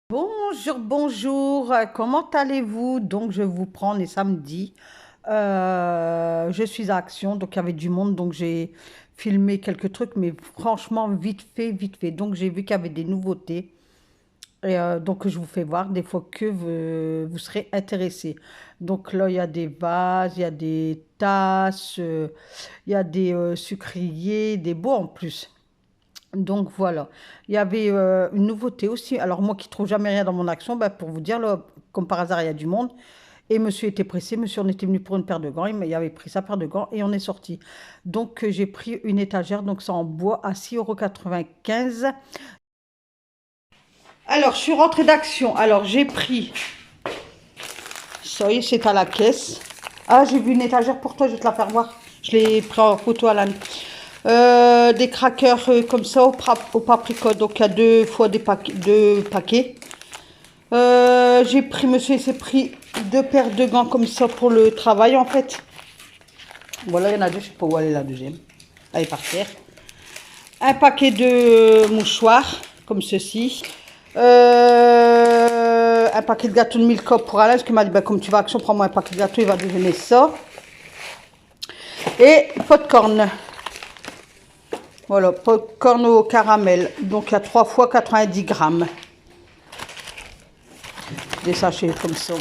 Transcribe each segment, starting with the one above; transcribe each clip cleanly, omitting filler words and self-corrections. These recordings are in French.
Bonjour, bonjour, comment allez-vous? Donc, je vous prends les samedis. Je suis à Action, donc il y avait du monde, donc j'ai filmé quelques trucs, mais franchement, vite fait, vite fait. Donc, j'ai vu qu'il y avait des nouveautés, et donc je vous fais voir des fois que vous serez intéressés. Donc là, il y a des vases, il y a des tasses, il y a des sucriers, des beaux en plus. Donc voilà, il y avait une nouveauté aussi. Alors moi qui trouve jamais rien dans mon action, bah, pour vous dire, là, comme par hasard, il y a du monde. Et monsieur était pressé, monsieur on était venu pour une paire de gants, il avait pris sa paire de gants et on est sorti. Donc j'ai pris une étagère, donc c'est en bois à 6,95 €. Alors je suis rentrée d'Action, alors j'ai pris, ça y est c'est à la caisse. Ah j'ai vu une étagère pour toi, je vais te la faire voir. Je l'ai pris en photo à l'âne. Des crackers comme ça au paprika. Donc il y a deux paquets. J'ai pris, monsieur s'est pris deux paires de gants comme ça pour le travail en fait. Voilà, il y en a deux, je sais pas où elle est la deuxième. Elle est par terre. Un paquet de mouchoirs comme ceci. Un paquet de gâteaux de Milka pour Alain, parce qu'il m'a dit, bah, comme tu vas à Action, prends-moi un paquet de gâteaux, il va déjeuner ça. Et popcorn. Voilà, popcorn au caramel. Donc, il y a 3 fois 90 grammes. Des sachets comme ça.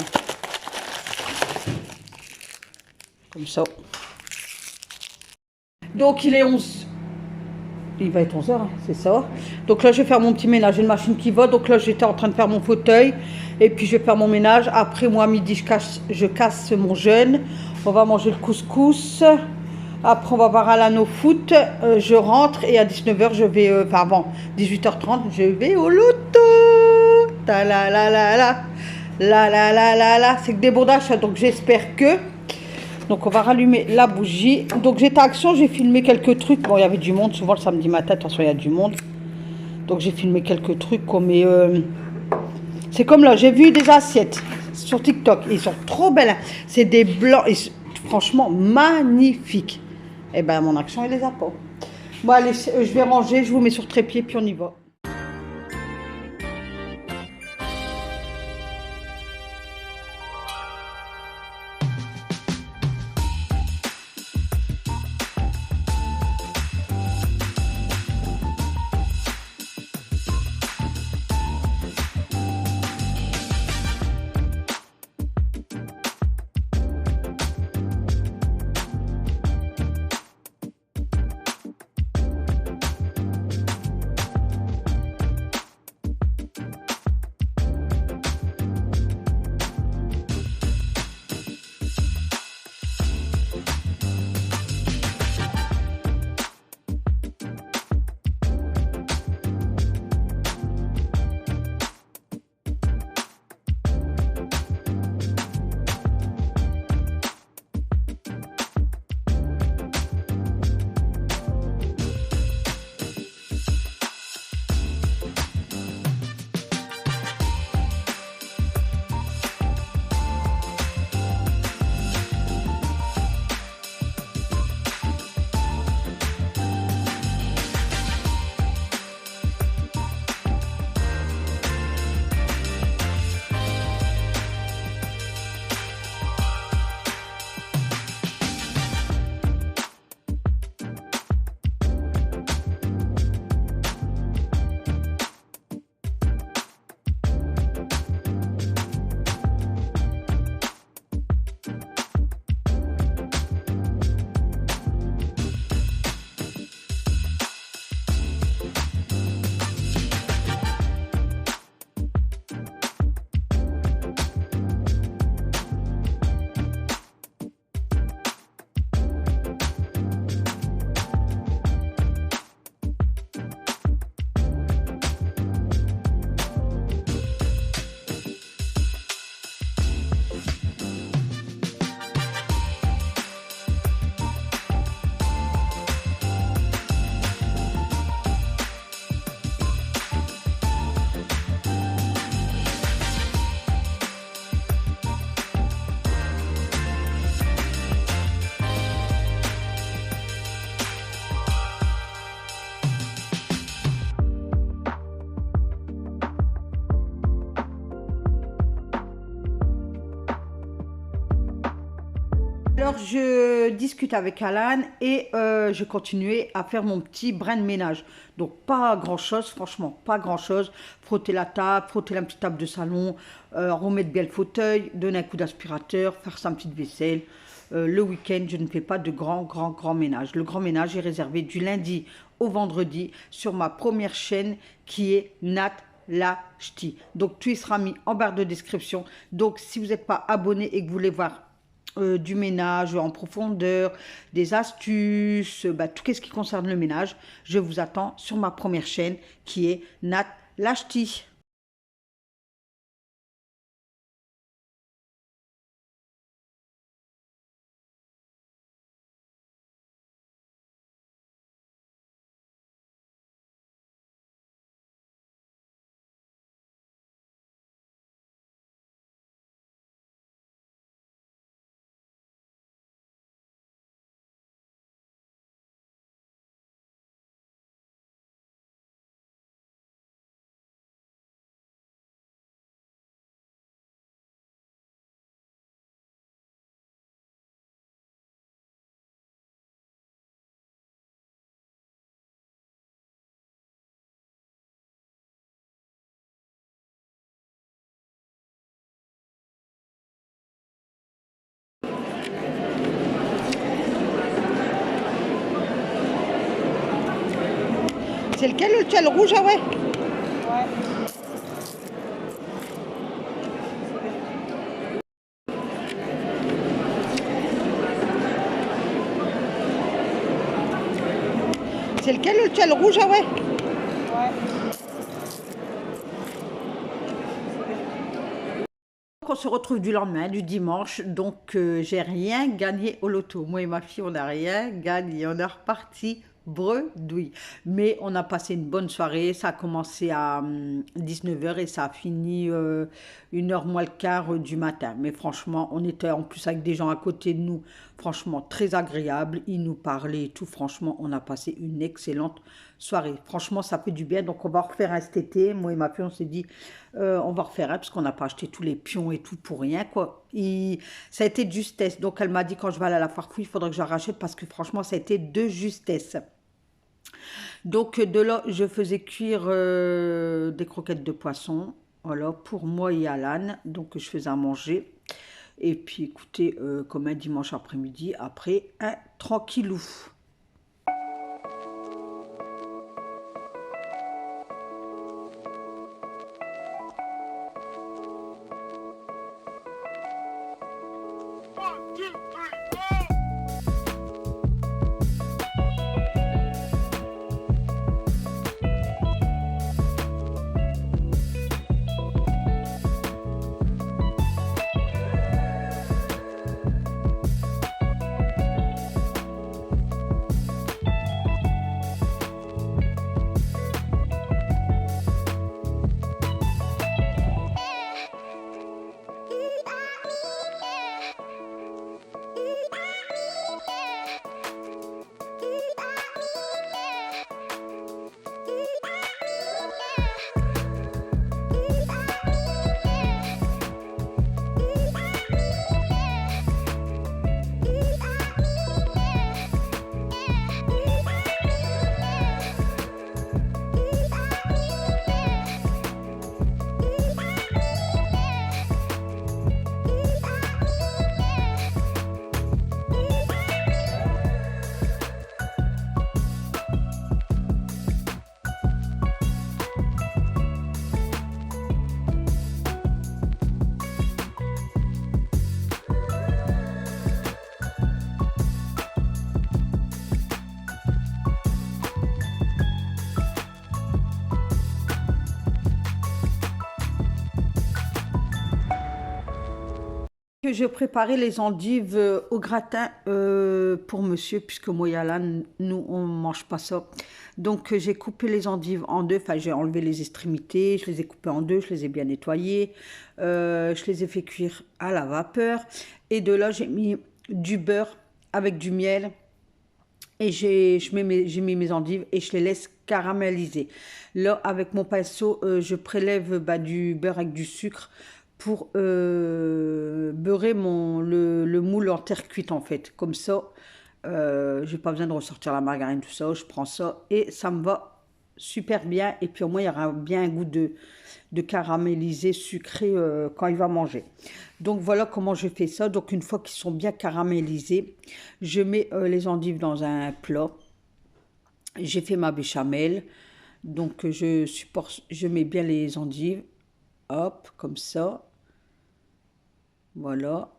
Comme ça. Donc, il est 11. Il va être 11 h, c'est ça. Donc là, je vais faire mon petit ménage. J'ai une machine qui va. Donc là, j'étais en train de faire mon fauteuil. Et puis, je vais faire mon ménage. Après, moi, à midi, je casse mon jeûne. On va manger le couscous. Après, on va voir Alan au foot. Je rentre et à 19 h, je vais... enfin, avant 18 h 30, je vais au loto. Ta la la la la. La la la la la. C'est que des bons d'achat. Donc, j'espère que... Donc, on va rallumer la bougie. Donc, j'étais à Action. J'ai filmé quelques trucs. Bon, il y avait du monde. Souvent, le samedi matin, de toute façon, il y a du monde. Donc, j'ai filmé quelques trucs. Mais c'est comme là. J'ai vu des assiettes sur TikTok. Ils sont trop belles. C'est des blancs. Franchement, magnifiques. Eh ben, mon Action, il les a pas. Bon, allez, je vais ranger, je vous mets sur trépied, puis on y va. Alors, je discute avec Alan et je continuais à faire mon petit brin de ménage. Donc, pas grand-chose, franchement, pas grand-chose. Frotter la table, frotter la petite table de salon, remettre bien le fauteuil, donner un coup d'aspirateur, faire sa petite vaisselle. Le week-end, je ne fais pas de grand ménage. Le grand ménage est réservé du lundi au vendredi sur ma première chaîne qui est Nat La Ch'ti. Donc, tout y sera mis en barre de description. Donc, si vous n'êtes pas abonné et que vous voulez voir du ménage en profondeur, des astuces, tout ce qui concerne le ménage, je vous attends sur ma première chaîne qui est Nat La Ch'ti. C'est lequel le tien, le rouge, ah ouais? C'est lequel le tien, le rouge, ah ouais? On se retrouve du lendemain, du dimanche, donc j'ai rien gagné au loto. Moi et ma fille, on n'a rien gagné, on est reparti bredouille. Mais on a passé une bonne soirée, ça a commencé à 19 h et ça a fini 1 h moins le quart du matin. Mais franchement, on était en plus avec des gens à côté de nous, franchement très agréable, ils nous parlaient et tout, franchement, on a passé une excellente soirée. Franchement, ça fait du bien, donc on va refaire un cet été. Moi et ma fille, on s'est dit, on va refaire un, parce qu'on n'a pas acheté tous les pions et tout pour rien, quoi. Ça a été de justesse, donc elle m'a dit, quand je vais aller à la Farfouille, il faudrait que je la rachète, parce que franchement, ça a été de justesse. Donc de là, je faisais cuire des croquettes de poisson, voilà, pour moi et Alan. Donc je faisais à manger. Et puis écoutez, comme un dimanche après-midi, après un tranquillou. Que je préparais les endives au gratin pour monsieur, puisque moi et Alan, nous, on mange pas ça. Donc, j'ai coupé les endives en deux, enfin, j'ai enlevé les extrémités, je les ai coupées en deux, je les ai bien nettoyées, je les ai fait cuire à la vapeur. Et de là, j'ai mis du beurre avec du miel et j'ai mis mes endives et je les laisse caraméliser. Là, avec mon pinceau, je prélève du beurre avec du sucre pour beurrer le moule en terre cuite en fait. Comme ça, j'ai pas besoin de ressortir la margarine, tout ça. Je prends ça et ça me va super bien. Et puis au moins, il y aura bien un goût de caramélisé sucré quand il va manger. Donc voilà comment je fais ça. Donc une fois qu'ils sont bien caramélisés, je mets les endives dans un plat. J'ai fait ma béchamel. Donc je mets bien les endives. Hop, comme ça. Voilà.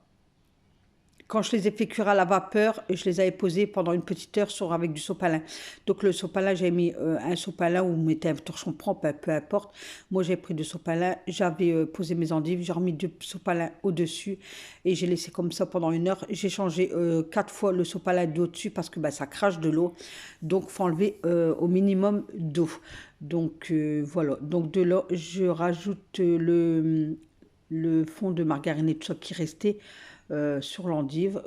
Quand je les ai fait cuire à la vapeur, je les avais posés pendant une petite heure avec du sopalin. Donc le sopalin, j'ai mis un sopalin ou vous mettez un torchon propre, peu importe. Moi, j'ai pris du sopalin, j'avais posé mes endives, j'ai remis du sopalin au-dessus et j'ai laissé comme ça pendant une heure. J'ai changé 4 fois le sopalin d'au-dessus parce que ça crache de l'eau. Donc, il faut enlever au minimum d'eau. Donc, voilà. Donc, de là, je rajoute le fond de margarine et tout ça qui restait sur l'endive.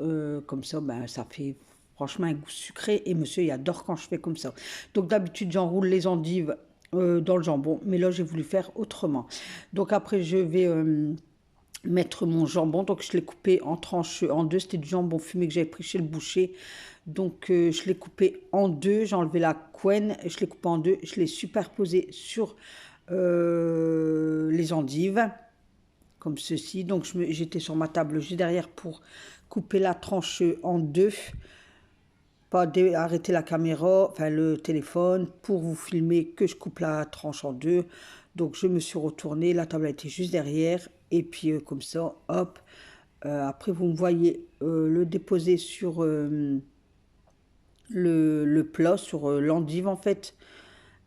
Comme ça, ça fait franchement un goût sucré et monsieur, il adore quand je fais comme ça. Donc d'habitude, j'enroule les endives dans le jambon, mais là, j'ai voulu faire autrement. Donc après, je vais mettre mon jambon. Donc je l'ai coupé en tranches en deux. C'était du jambon fumé que j'avais pris chez le boucher. Donc je l'ai coupé en deux. J'ai enlevé la couenne. Je l'ai coupé en deux. Je l'ai superposé sur les endives comme ceci. Donc j'étais sur ma table juste derrière pour couper la tranche en deux. Pas arrêter la caméra, enfin le téléphone, pour vous filmer que je coupe la tranche en deux. Donc je me suis retournée, la table était juste derrière. Et puis comme ça, hop. Après vous me voyez le déposer sur le plat, sur l'endive en fait.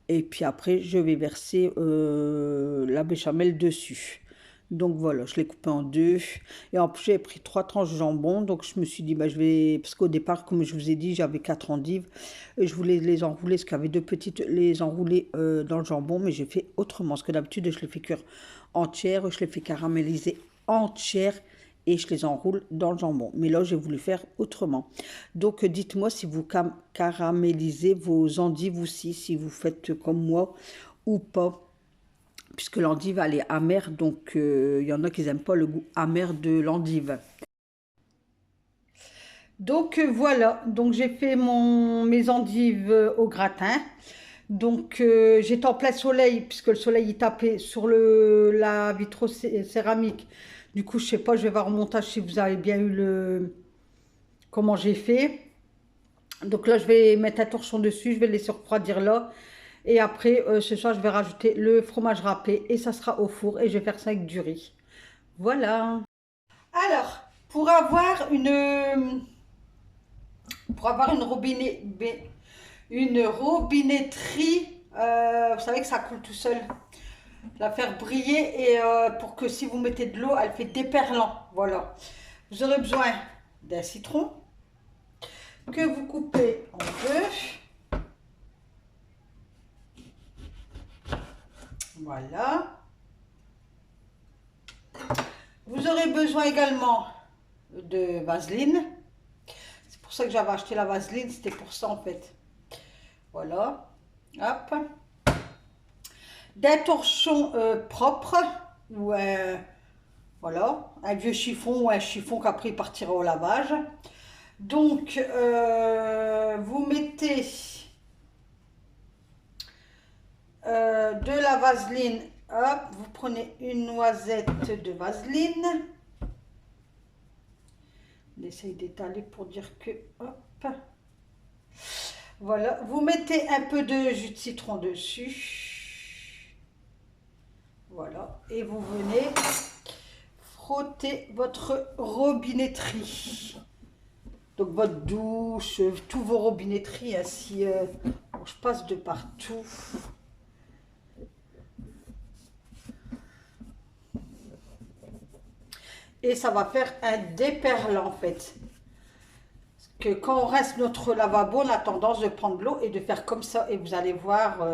Et puis après, je vais verser la béchamel dessus. Donc voilà, je l'ai coupé en deux. Et en plus, j'ai pris 3 tranches de jambon. Donc je me suis dit, je vais... Parce qu'au départ, comme je vous ai dit, j'avais 4 endives. Et je voulais les enrouler, parce qu'il y avait 2 petites, les enrouler dans le jambon. Mais j'ai fait autrement. Parce que d'habitude, je les fais cuire entières. Je les fais caraméliser entières. Et je les enroule dans le jambon. Mais là, j'ai voulu faire autrement. Donc, dites-moi si vous caramélisez vos endives aussi, si vous faites comme moi ou pas. Puisque l'endive, elle est amère, donc il y en a qui n'aiment pas le goût amer de l'endive. Donc, voilà, donc j'ai fait mes endives au gratin. Donc, j'étais en plein soleil, puisque le soleil il tapait sur la vitrocéramique. Du coup, je sais pas, je vais voir au montage si vous avez bien eu comment j'ai fait. Donc là, je vais mettre un torchon dessus, je vais le laisser refroidir là. Et après, ce soir, je vais rajouter le fromage râpé et ça sera au four. Et je vais faire ça avec du riz. Voilà. Alors, pour avoir une robinetterie, vous savez que ça coule tout seul. La faire briller et pour que si vous mettez de l'eau, elle fait déperlant. Voilà. Vous aurez besoin d'un citron que vous coupez en deux. Voilà. Vous aurez besoin également de vaseline. C'est pour ça que j'avais acheté la vaseline, c'était pour ça en fait. Voilà. Hop. D'un torchon propre ou voilà, un vieux chiffon ou un chiffon qu'après il partira au lavage. Donc, vous mettez de la vaseline. Hop, vous prenez une noisette de vaseline. On essaye d'étaler pour dire que... Hop. Voilà, vous mettez un peu de jus de citron dessus. Voilà, et vous venez frotter votre robinetterie. Donc votre douche, tous vos robinetteries, ainsi, bon, je passe de partout. Et ça va faire un déperlant en fait. Parce que quand on rince notre lavabo, on a tendance de prendre de l'eau et de faire comme ça. Et vous allez voir...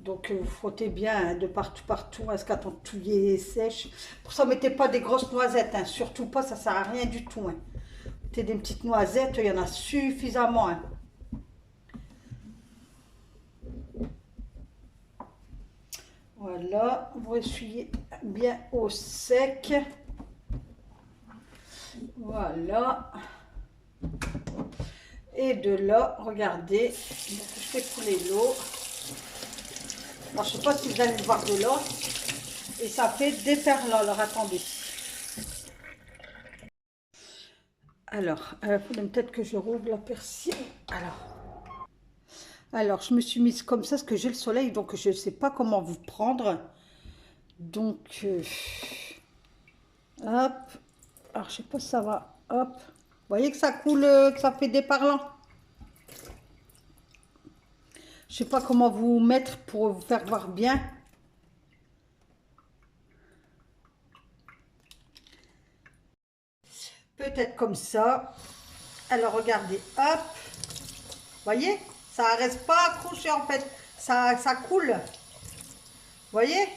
Donc, vous frottez bien hein, de partout, à ce qu'attend tout est sèche. Pour ça, mettez pas des grosses noisettes, hein, surtout pas, ça sert à rien du tout. Hein. Mettez des petites noisettes, il y en a suffisamment. Hein. Voilà, on va essuyer bien au sec. Voilà. Et de là, regardez, donc je fais couler l'eau. Alors, je ne sais pas si vous allez le voir de là. Et ça fait des perles. Alors, attendez. Alors, il faudrait peut-être que je rouvre la persienne. Alors, je me suis mise comme ça parce que j'ai le soleil, donc je ne sais pas comment vous prendre. Donc, hop. Alors, je sais pas si ça va. Hop. Vous voyez que ça coule, que ça fait des parlants. Je sais pas comment vous mettre pour vous faire voir bien. Peut-être comme ça. Alors, regardez. Hop. Vous voyez? Ça reste pas accroché en fait. Ça coule. Vous voyez?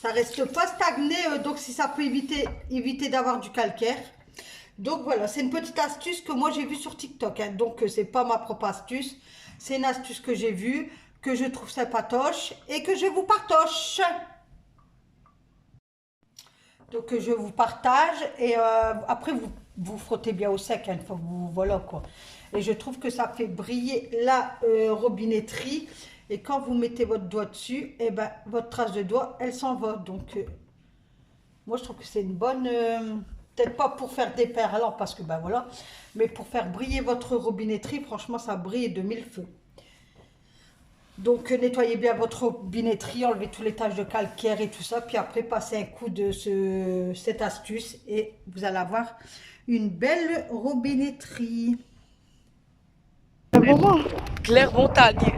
Ça reste pas stagné, donc si ça peut éviter d'avoir du calcaire. Donc voilà, c'est une petite astuce que moi j'ai vue sur TikTok. Hein. Donc c'est pas ma propre astuce. C'est une astuce que j'ai vue, que je trouve sympatoche et que je vous partage. Donc je vous partage et après vous frottez bien au sec. Hein, voilà quoi. Et je trouve que ça fait briller la robinetterie. Et quand vous mettez votre doigt dessus, et ben, votre trace de doigt, elle s'en va. Donc, moi, je trouve que c'est une bonne... peut-être pas pour faire des perlants, parce que, ben voilà. Mais pour faire briller votre robinetterie, franchement, ça brille de mille feux. Donc, nettoyez bien votre robinetterie, enlevez tous les taches de calcaire et tout ça. Puis après, passez un coup de cette astuce et vous allez avoir une belle robinetterie. Claire Montagne.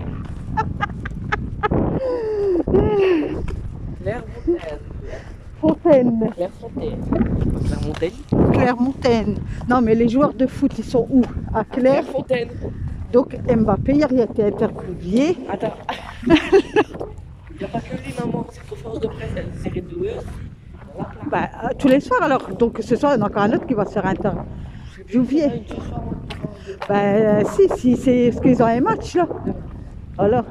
Claire Fontaine. Claire Montagne. Claire Montaine. Non, mais les joueurs de foot, ils sont où? À Claire. Fontaine. Donc Mbappé, il a été interviewé. Attends. Il n'y a pas que lui, maman. C'est conférence de presse, elle série de doueuse. Bah, tous les soirs alors. Donc ce soir, il y en a encore un autre qui va se faire interviewer. Bah, si, c'est parce qu'ils ont un match là. Alors.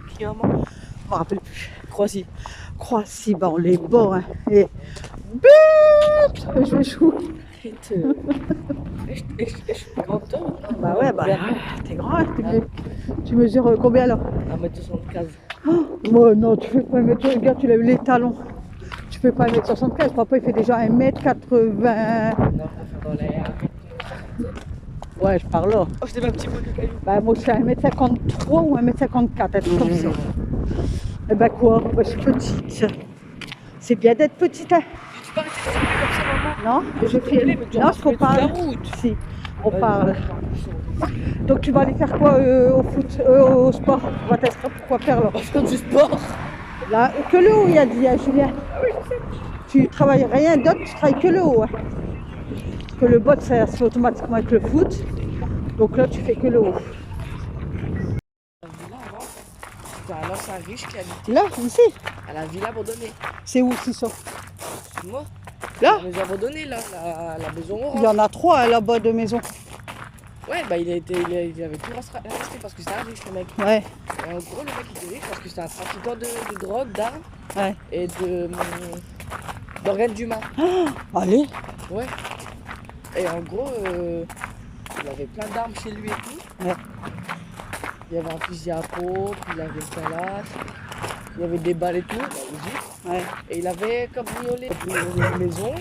Qui maman? Je me rappelle plus. Croatie. Croatie, bah on les bat. Hein. Et but! Je vais jouer. Je suis plus grand que toi. Bah ouais, bah t'es grand. Hein, tu mesures combien là? 1m75. Oh, moi non, tu fais pas 1m, regarde, tu l'as eu les talons. Tu fais pas 1m75, papa il fait déjà 1m80. Non, je préfère dans l'air. Ouais, je parle là. Oh, j'étais un petit peu de caillou. Bah moi je suis 1m53 ou 1m54, un truc comme ça. Et bah quoi, bah, je suis petite. C'est bien d'être petite, hein. Tu peux arrêter de circuler comme ça, maman? Non, je fais... Non, faut parler. Si, on parle. Donc tu vas aller faire quoi au foot, au sport? On va t'inscrire pour quoi faire là? Je fais du sport. Là, que le haut, il a dit, hein, Julien. Ah oui, je sais. Tu travailles rien d'autre, tu travailles que le haut. Hein. Parce que le bot, ça se fait automatiquement avec le foot. Donc là, tu fais que le haut. C'est un ancien riche qui habite Là, ici? à la ville abandonnée. C'est où, c'est ça? Moi, Là? la maison abandonnée, là, la maison orange. Il y en a trois hein, là-bas de maison. Ouais, bah il avait tout resté parce que c'était un riche, le mec. Ouais. Et en gros, le mec il était riche parce que c'était un trafiquant de drogue, d'armes Ouais. et d'organes d'humains. Ah, allez. Ouais. Et en gros, il avait plein d'armes chez lui et tout. Ouais. Il y avait un fusil à pompe, il avait une calache, il y avait des balles et tout, bah, Ouais. et il avait cambriolé une maison.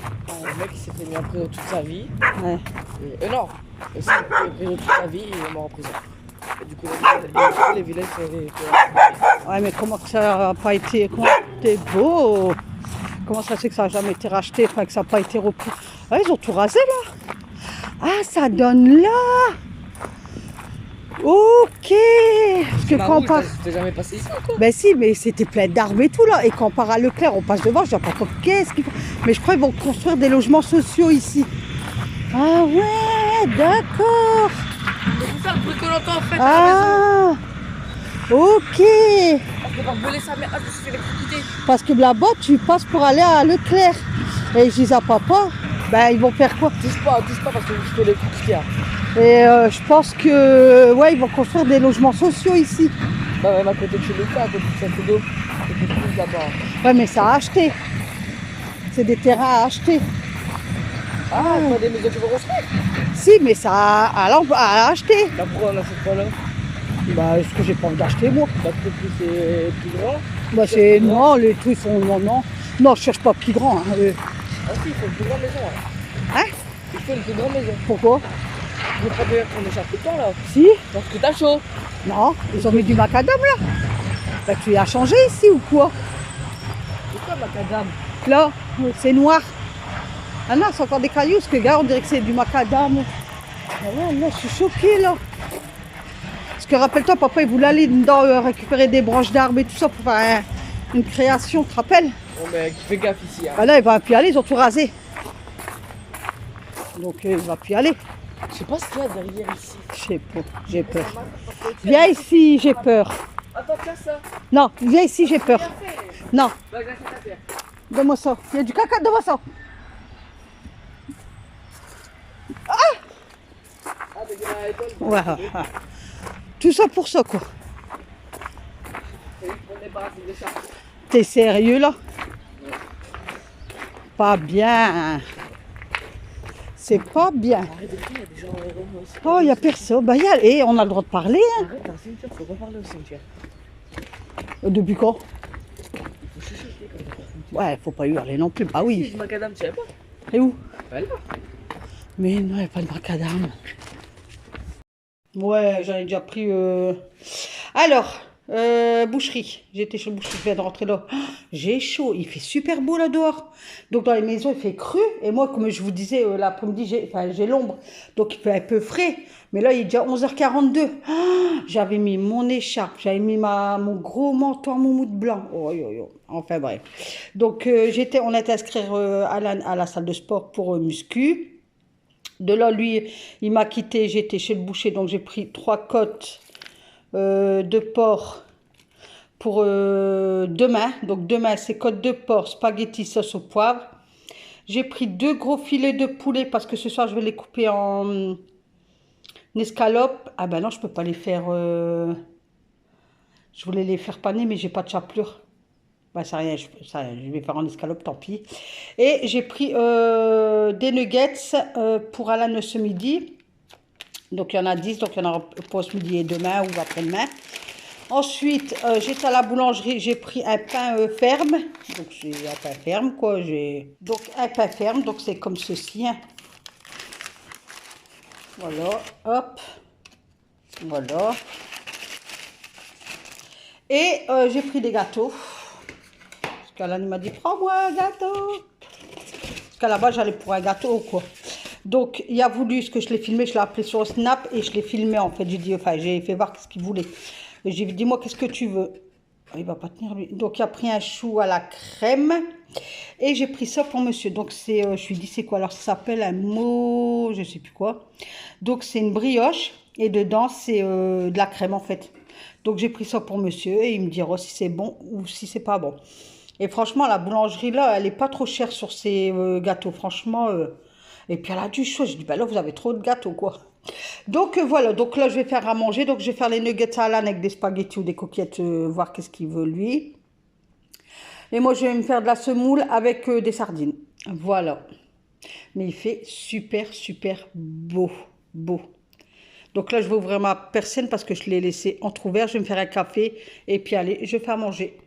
Le mec il s'est fait mis en prison toute sa vie. Ouais. Et, non, il s'est fait en prison toute sa vie et il est mort en prison. Et du coup, les villages sont... Ouais, mais comment que ça n'a pas été... Comment c'est beau. Comment ça se fait que ça n'a jamais été racheté, enfin que ça n'a pas été repris. Ouais, ils ont tout rasé là. Ah, ça donne là. Ok. Parce que quand on part... T'es jamais passé ici quoi? Ben si, mais c'était plein d'arbres et tout là. Et quand on part à Leclerc, on passe devant, je dis pas qu'est-ce qu'ils font. Mais je crois qu'ils vont construire des logements sociaux ici. Ah ouais, d'accord. C'est ça le bruit que l'entend en fait à Ah, la maison. ok. Parce que par voler sa mère, je me suis fait électrocuter. Parce que là-bas, tu passes pour aller à Leclerc. Et je dis à papa, Ben, ils vont faire quoi? Touche pas parce que je fais les trucs qu'il y a. Et je pense que, ouais, ils vont construire des logements sociaux ici. Bah, même à côté de chez nous, à côté de Château-d'Eau, c'est quelque chose là-bas. Ouais, mais ça a acheté. C'est des terrains à acheter. Ah, pas des maisons qui vont construire. Si, mais ça a acheté. Bah, pourquoi on n'achète pas là? Bah, ce que j'ai pas envie d'acheter, moi. Bah, peut-être que c'est plus grand. Bah, c'est, non, les trucs sont, non, non. Non, je cherche pas plus grand. Hein. Ah, si, il faut une plus grande maison. Là. Hein? Il faut une plus grande maison. Pourquoi? Je ne veux pas dire qu'on échappe tout le temps là. Si? Parce que t'as chaud. Non, ils ont mis du macadam là. Bah, tu l'as changé ici ou quoi? C'est quoi macadam? Là, c'est noir. Ah non, c'est encore des cailloux, parce que gars, on dirait que c'est du macadam. Ah ouais, là, je suis choquée là. Parce que rappelle-toi, papa, il voulait aller dedans récupérer des branches d'arbres et tout ça pour faire une création, tu te rappelles? Bon, mais fais gaffe ici. Hein. Ah là, il va plus y aller, ils ont tout rasé. Donc, il va plus y aller. Je sais pas ce qu'il y a derrière ici. Je sais pas, j'ai peur. Viens ici, j'ai peur. Attends, tiens ça. Non, viens ici, j'ai peur. Bien fait. Non, Bah, grâce à ta terre. donne-moi ça. Il y a du caca, donne-moi ça. Ah, mais il y a l'école. Ouais, tout ça pour ça, quoi. C'est juste pour débarrasser des chats. T'es sérieux, là? Pas bien. C'est pas bien. Arrête de crier, il y a des gens. Oh, il n'y a personne. Bah, et on a le droit de parler, hein. Arrête, dans le cimetière, faut pas parler au cimetière. Depuis quand? Il faut chuchoter quand même. Ouais, faut pas hurler non plus. Bah C'est oui. du macadam, tu savais pas? Et où? Bah là. Mais non, il n'y a pas de macadam. Ouais, j'en ai déjà pris. Alors, boucherie. J'étais chez le boucher, je viens de rentrer là. Oh, j'ai chaud, il fait super beau là dehors. Donc dans les maisons, il fait cru. Et moi, comme je vous disais, l'après-midi, j'ai l'ombre. Donc il fait un peu frais. Mais là, il est déjà 11h42. Oh, j'avais mis mon écharpe, j'avais mis mon gros manteau en moumoute blanc. Oh, yo, yo. Enfin bref. Donc on a été inscrire à la salle de sport pour muscu. De là, lui, il m'a quitté, j'étais chez le boucher, donc j'ai pris 3 côtes de porc pour demain. Donc demain, c'est côtes de porc, spaghetti, sauce au poivre. J'ai pris 2 gros filets de poulet parce que ce soir, je vais les couper en escalope. Ah ben non, je peux pas les faire... Je voulais les faire paner, mais j'ai pas de chapelure. Bah, ça rien, je vais faire en escalope, tant pis. Et j'ai pris des nuggets pour Alan ce midi. Donc, il y en a 10, donc il y en aura pour ce midi et demain ou après-demain. Ensuite, j'étais à la boulangerie, j'ai pris un pain ferme. Donc, c'est un pain ferme, quoi. Donc, un pain ferme, donc c'est comme ceci. Hein. Voilà, hop. Voilà. Et j'ai pris des gâteaux. Alan m'a dit, prends-moi un gâteau. Parce qu'à la base, j'allais pour un gâteau, quoi. Donc, il a voulu, ce que je l'ai filmé, je l'ai appelé sur Snap et je l'ai filmé, en fait. J'ai dit, enfin, j'ai fait voir ce qu'il voulait. J'ai dit, dis-moi, qu'est-ce que tu veux? Il va pas tenir, lui. Donc, il a pris un chou à la crème. Et j'ai pris ça pour monsieur. Donc, c'est, je lui dis, c'est quoi? Alors, ça s'appelle un mot, je sais plus quoi. Donc, c'est une brioche. Et dedans, c'est de la crème, en fait. Donc, j'ai pris ça pour monsieur. Et il me dira si c'est bon ou si c'est pas bon. Et franchement, la boulangerie, là, elle n'est pas trop chère sur ces gâteaux. Franchement, et puis elle a du choix. Je dis, ben là, vous avez trop de gâteaux, quoi. Donc, voilà. Donc là, je vais faire à manger. Donc, je vais faire les nuggets à Alan avec des spaghettis ou des coquillettes, voir qu'est-ce qu'il veut, lui. Et moi, je vais me faire de la semoule avec des sardines. Voilà. Mais il fait super, super beau. Beau. Donc là, je vais ouvrir ma persienne parce que je l'ai laissé entrouvert. Je vais me faire un café. Et puis, allez, je vais faire manger.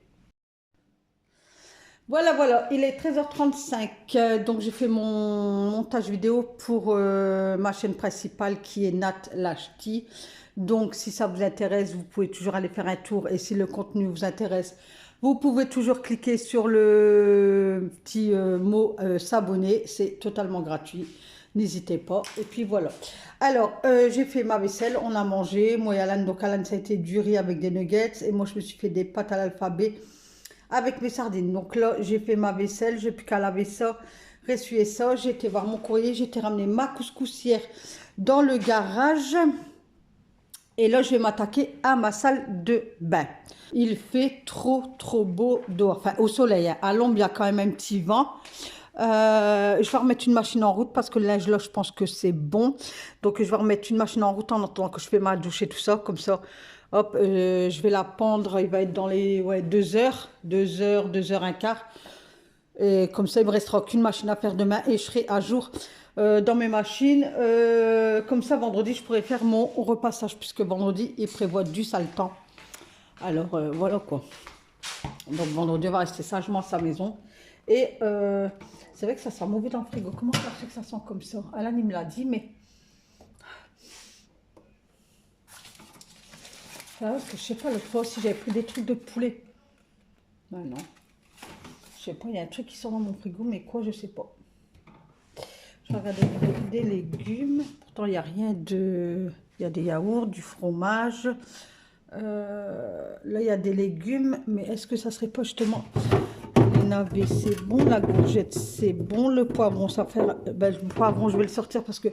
Voilà, voilà, il est 13h35, donc j'ai fait mon montage vidéo pour ma chaîne principale qui est Nat Lachty. Donc si ça vous intéresse, vous pouvez toujours aller faire un tour et si le contenu vous intéresse, vous pouvez toujours cliquer sur le petit mot s'abonner, c'est totalement gratuit. N'hésitez pas. Et puis voilà. Alors, j'ai fait ma vaisselle, on a mangé. Moi et Alan, donc Alan, ça a été du riz avec des nuggets. Et moi, je me suis fait des pâtes à l'alphabet avec mes sardines. Donc là, j'ai fait ma vaisselle, j'ai plus qu'à laver ça, ressuyer ça. J'ai été voir mon courrier, j'ai été ramener ma couscoussière dans le garage. Et là, je vais m'attaquer à ma salle de bain. Il fait trop, trop beau dehors. Enfin, au soleil, hein. À l'ombre, il y a quand même un petit vent. Je vais remettre une machine en route parce que le linge là, je pense que c'est bon. Donc, je vais remettre une machine en route en attendant que je fais ma douche et tout ça. Comme ça, hop, je vais la pendre. Il va être dans les 2 heures, 2 heures, un quart. Et comme ça, il me restera qu'une machine à faire demain et je serai à jour dans mes machines. Comme ça, vendredi, je pourrai faire mon repassage puisque vendredi, il prévoit du sale temps. Alors, voilà quoi. Donc, vendredi, on va rester sagement à sa maison. Et c'est vrai que ça sent mauvais dans le frigo. Comment ça fait que ça sent comme ça? Alain, il me l'a dit, mais... Ah, parce que je sais pas, l'autre fois aussi, j'avais pris des trucs de poulet. Ben non. Je sais pas, il y a un truc qui sort dans mon frigo, mais quoi, je sais pas. Je vais regarder des légumes. Pourtant, il n'y a rien de... Il y a des yaourts, du fromage. Là, il y a des légumes. Mais est-ce que ça serait pas justement... Les navets, c'est bon. La courgette, c'est bon. Le poivron, ça fait... Ben, le poivron, je vais le sortir parce que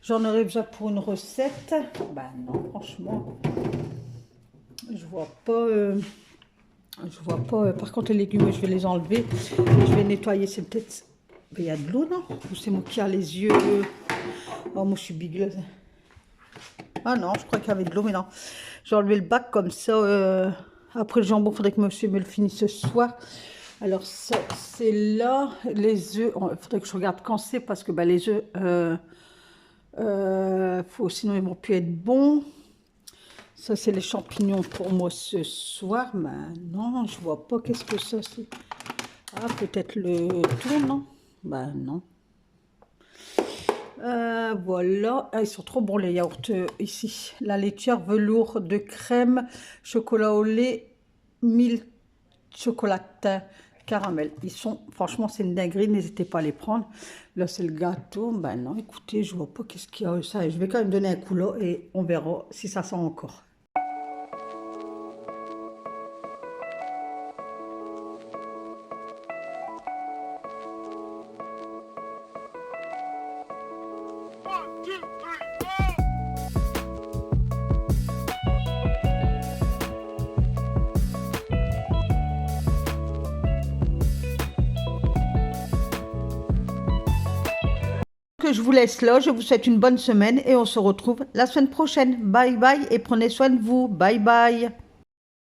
j'en aurai déjà pour une recette. Ben non, franchement. Je vois pas... Je vois pas. Par contre, les légumes, je vais les enlever. Et je vais nettoyer. C'est peut-être... Il y a de l'eau, non? Ou c'est moi qui a les yeux... Oh, moi, je suis bigleuse. Ah non, je crois qu'il y avait de l'eau, mais non. J'ai enlevé le bac comme ça. Après le jambon, il faudrait que monsieur me le finisse ce soir. Alors, ça, c'est là. Les œufs, il faudrait que je regarde quand c'est, parce que ben, les œufs, sinon ils ne vont plus être bons. Ça, c'est les champignons pour moi ce soir. Ben non, je vois pas. Qu'est-ce que ça, c'est? Ah, peut-être le tout, non? Ben non. Voilà. Ah, ils sont trop bons, les yaourts ici. La laitière velours de crème, chocolat au lait, 1000 chocolatin, caramel. Ils sont, franchement, c'est une dinguerie. N'hésitez pas à les prendre. Là, c'est le gâteau. Ben non, écoutez, je vois pas qu'est-ce qu'il y a. Ça, je vais quand même donner un coup là et on verra si ça sent encore. Que je vous laisse là, je vous souhaite une bonne semaine et on se retrouve la semaine prochaine. Bye bye et prenez soin de vous. Bye bye.